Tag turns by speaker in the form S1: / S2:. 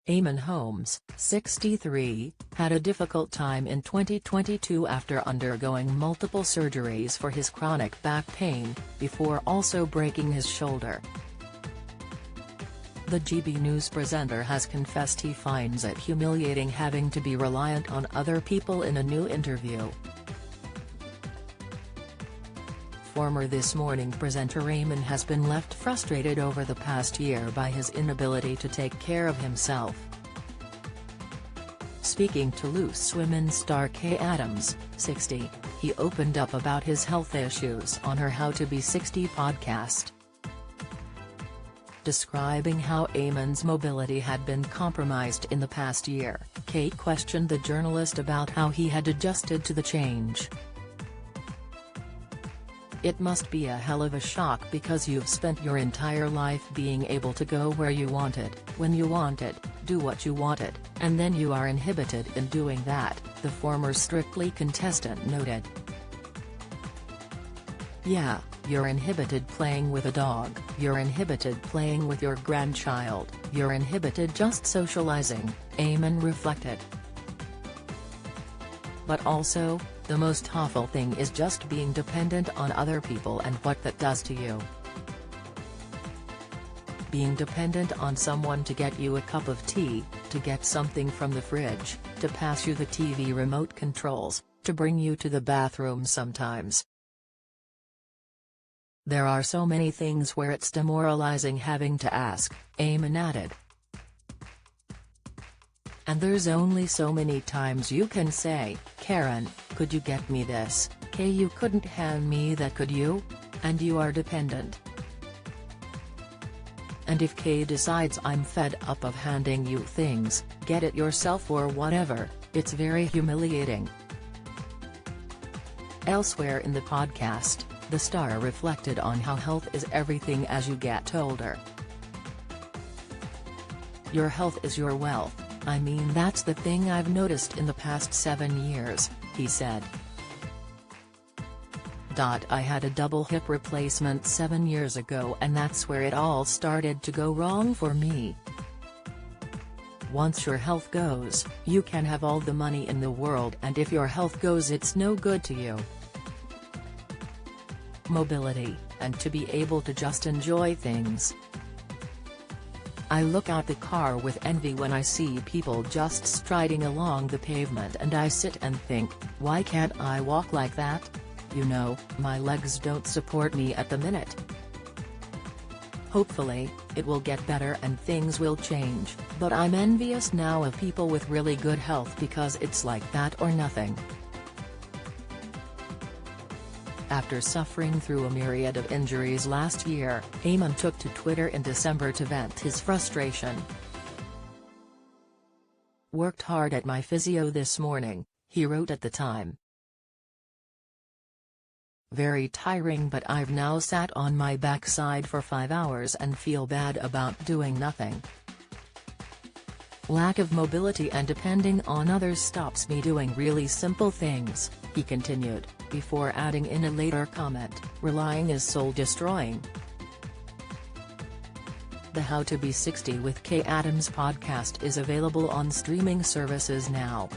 S1: Eamonn Holmes, 63, had a difficult time in 2022 after undergoing multiple surgeries for his chronic back pain, before also breaking his shoulder. The GB News presenter has confessed he finds it humiliating having to be reliant on other people in a new interview. Former This Morning presenter Eamonn has been left frustrated over the past year by his inability to take care of himself. Speaking to Loose Women star Kay Adams, 60, he opened up about his health issues on her How to Be 60 podcast. Describing how Eamonn's mobility had been compromised in the past year, Kay questioned the journalist about how he had adjusted to the change. "It must be a hell of a shock because you've spent your entire life being able to go where you wanted, when you wanted, do what you wanted, and then you are inhibited in doing that," the former Strictly contestant noted. "Yeah, you're inhibited playing with a dog, you're inhibited playing with your grandchild, you're inhibited just socializing," Eamonn reflected. "But also, the most awful thing is just being dependent on other people and what that does to you. Being dependent on someone to get you a cup of tea, to get something from the fridge, to pass you the TV remote controls, to bring you to the bathroom sometimes. There are so many things where it's demoralizing having to ask," Eamonn added. "And there's only so many times you can say, 'Karen, could you get me this?' 'Kay, you couldn't hand me that, could you?' And you are dependent. And if Kay decides I'm fed up of handing you things, get it yourself or whatever, it's very humiliating." Elsewhere in the podcast, the star reflected on how health is everything as you get older. "Your health is your wealth. I mean, that's the thing I've noticed in the past 7 years," he said. "I had a double hip replacement 7 years ago and that's where it all started to go wrong for me. Once your health goes, you can have all the money in the world, and if your health goes it's no good to you." Mobility, and to be able to just enjoy things. "I look out the car with envy when I see people just striding along the pavement and I sit and think, why can't I walk like that? You know, my legs don't support me at the minute. Hopefully, it will get better and things will change, but I'm envious now of people with really good health because it's like that or nothing." After suffering through a myriad of injuries last year, Eamonn took to Twitter in December to vent his frustration. "Worked hard at my physio this morning," he wrote at the time. "Very tiring, but I've now sat on my backside for 5 hours and feel bad about doing nothing. Lack of mobility and depending on others stops me doing really simple things," he continued, before adding in a later comment, "Relying is soul-destroying." The How to Be 60 with Kay Adams podcast is available on streaming services now.